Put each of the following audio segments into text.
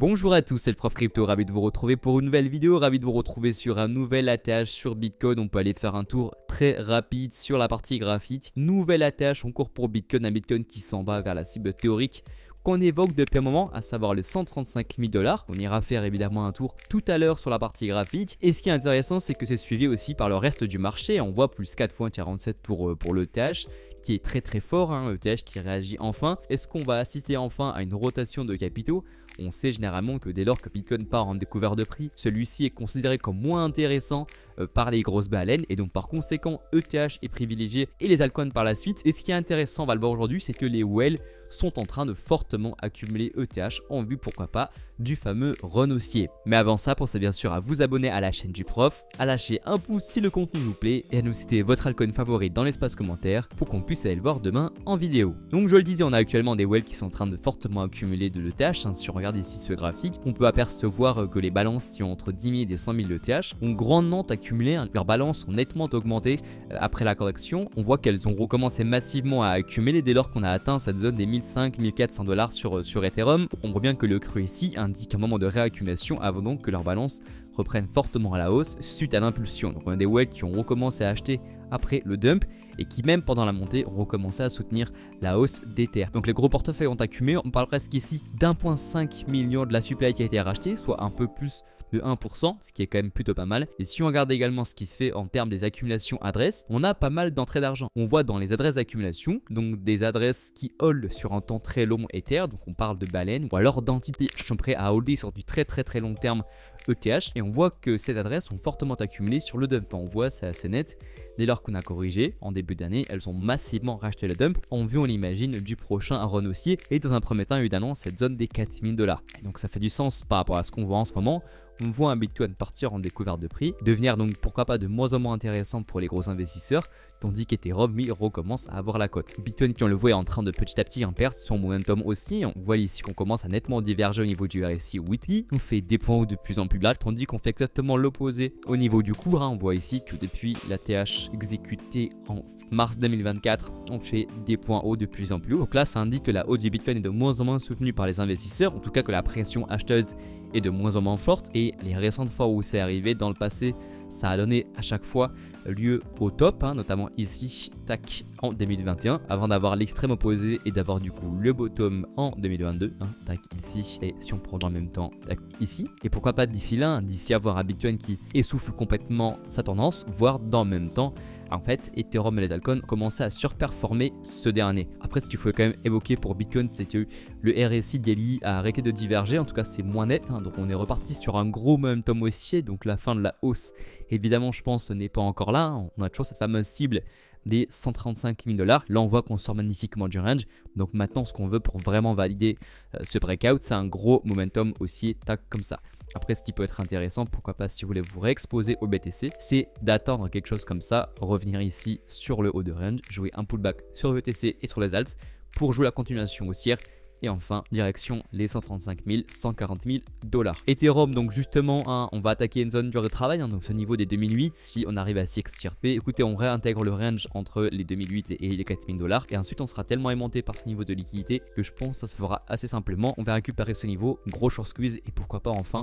Bonjour à tous, c'est le prof crypto, ravi de vous retrouver pour une nouvelle vidéo, ravi de vous retrouver sur un nouvel ATH sur Bitcoin. On peut aller faire un tour très rapide sur la partie graphique. Nouvel ATH en cours pour Bitcoin, un Bitcoin qui s'en va vers la cible théorique qu'on évoque depuis un moment, à savoir les 135 000 $. On ira faire évidemment un tour tout à l'heure sur la partie graphique. Et ce qui est intéressant, c'est que c'est suivi aussi par le reste du marché. On voit plus 4,47 pour l'ETH, qui est très fort, ETH qui réagit enfin. Est-ce qu'on va assister enfin à une rotation de capitaux? On sait généralement que dès lors que Bitcoin part en découvert de prix, celui-ci est considéré comme moins intéressant par les grosses baleines et donc par conséquent ETH est privilégié et les altcoins par la suite. Et ce qui est intéressant, on va le voir aujourd'hui, c'est que les whales sont en train de fortement accumuler ETH en vue, pourquoi pas, du fameux run haussier. Mais avant ça, pensez bien sûr à vous abonner à la chaîne du prof, à lâcher un pouce si le contenu vous plaît et à nous citer votre altcoin favori dans l'espace commentaire pour qu'on puisse aller le voir demain en vidéo. Donc je le disais, on a actuellement des whales qui sont en train de fortement accumuler de l'ETH. Si on regarde ici ce graphique, on peut apercevoir que les balances qui ont entre 10 000 et 100 000 ETH ont grandement accumulé. Leurs balances ont nettement augmenté après la correction. On voit qu'elles ont recommencé massivement à accumuler dès lors qu'on a atteint cette zone des 1500-1400 $ sur Ethereum. On voit bien que le creux ici indique un moment de réaccumulation avant donc que leurs balances reprennent fortement à la hausse suite à l'impulsion. Donc on a des whales qui ont recommencé à acheter après le dump et qui même pendant la montée ont recommencé à soutenir la hausse d'Ether. Donc les gros portefeuilles ont accumulé, on parle presque ici d'1,5 million de la supply qui a été rachetée, soit un peu plus de 1%, ce qui est quand même plutôt pas mal. Et si on regarde également ce qui se fait en termes des accumulations adresses, on a pas mal d'entrées d'argent. On voit dans les adresses d'accumulation, donc des adresses qui hold sur un temps très long Ether, donc on parle de baleines, ou alors d'entités qui sont prêtes à holder sur du très long terme ETH, et on voit que ces adresses ont fortement accumulé sur le dump. On voit, c'est assez net. Dès lors qu'on a corrigé en début d'année, elles ont massivement racheté le dump en vue, on l'imagine, du prochain run haussier et dans un premier temps évidemment cette zone des 4 000 $. Et donc ça fait du sens par rapport à ce qu'on voit en ce moment. On voit un Bitcoin partir en découverte de prix, devenir donc pourquoi pas de moins en moins intéressant pour les gros investisseurs, tandis qu'Ethereum lui recommence à avoir la cote. Bitcoin qui on le voit est en train de petit à petit perdre son momentum aussi. On voit ici qu'on commence à nettement diverger au niveau du RSI weekly. On fait des points hauts de plus en plus bas, tandis qu'on fait exactement l'opposé au niveau du cours. On voit ici que depuis la TH exécutée en mars 2024, on fait des points hauts de plus en plus haut. Donc là, ça indique que la hausse du Bitcoin est de moins en moins soutenue par les investisseurs, en tout cas que la pression acheteuse est de moins en moins forte, et les récentes fois où c'est arrivé dans le passé, ça a donné à chaque fois lieu au top, notamment ici, tac, en 2021, avant d'avoir l'extrême opposé et d'avoir du coup le bottom en 2022, tac, ici, et si on prend en même temps, tac, ici, et pourquoi pas d'ici là, d'ici avoir un Bitcoin qui essouffle complètement sa tendance, voire dans le même temps, en fait, Ethereum et les altcoins commençaient à surperformer ce dernier. Après, ce qu'il faut quand même évoquer pour Bitcoin, c'est que le RSI daily a arrêté de diverger, en tout cas c'est moins net, donc on est reparti sur un gros momentum haussier, donc la fin de la hausse, évidemment je pense n'est pas encore là, on a toujours cette fameuse cible des 135 000 $. Là on voit qu'on sort magnifiquement du range, donc maintenant ce qu'on veut pour vraiment valider ce breakout, c'est un gros momentum haussier, tac, comme ça. Après, ce qui peut être intéressant, pourquoi pas si vous voulez vous réexposer au BTC, c'est d'attendre quelque chose comme ça, revenir ici sur le haut de range, jouer un pullback sur le BTC et sur les alts pour jouer la continuation haussière. Et enfin, direction les 135 000, 140 000 $. Ethereum, donc justement, on va attaquer une zone dure de travail, donc ce niveau des 2008, si on arrive à s'y extirper. Écoutez, on réintègre le range entre les 2008 et les 4 000 $. Et ensuite, on sera tellement aimanté par ce niveau de liquidité que je pense que ça se fera assez simplement. On va récupérer ce niveau, gros short squeeze et pourquoi pas enfin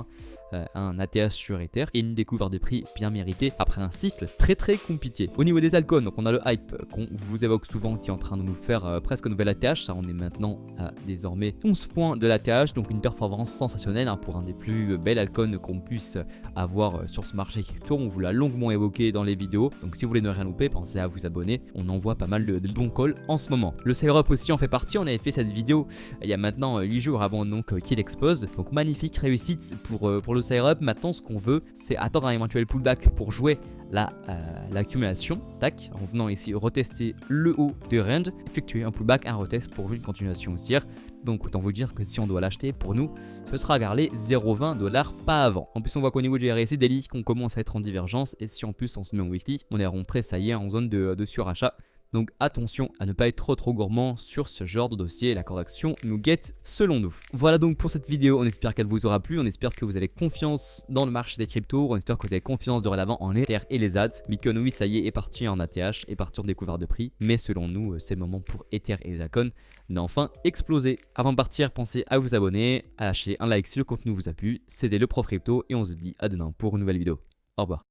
un ATH sur Ether et une découverte de prix bien méritée après un cycle très compliqué. Au niveau des altcoins, donc on a le hype qu'on vous évoque souvent qui est en train de nous faire presque un nouvel ATH. Ça, on est maintenant à désormais 11 points de l'ATH, donc une performance sensationnelle pour un des plus belles altcoins qu'on puisse avoir sur ce marché crypto. On vous l'a longuement évoqué dans les vidéos, donc si vous voulez ne rien louper, pensez à vous abonner. On envoie pas mal de bons calls en ce moment. Le Syrup aussi en fait partie. On avait fait cette vidéo il y a maintenant 8 jours avant donc qu'il explose. Donc magnifique réussite pour le Syrup. Maintenant ce qu'on veut, c'est attendre un éventuel pullback pour jouer l'accumulation, tac, en venant ici retester le haut de range, effectuer un pullback, un retest pour une continuation haussière. Donc autant vous dire que si on doit l'acheter, pour nous, ce sera vers les 0,20 $, pas avant. En plus on voit qu'au niveau du RSI daily, qu'on commence à être en divergence, et si en plus on se met en weekly, on est rentré, ça y est, en zone de surachat. Donc attention à ne pas être trop gourmand sur ce genre de dossier, la correction nous guette selon nous. Voilà donc pour cette vidéo, on espère qu'elle vous aura plu, on espère que vous avez confiance dans le marché des cryptos, on espère que vous avez confiance dorénavant en Ether et les ads. Bitcoin oui ça y est parti en ATH, est parti en découvert de prix, mais selon nous c'est le moment pour Ether et les Acon d'enfin exploser. Avant de partir, pensez à vous abonner, à lâcher un like si le contenu vous a plu, c'était le Prof Crypto et on se dit à demain pour une nouvelle vidéo. Au revoir.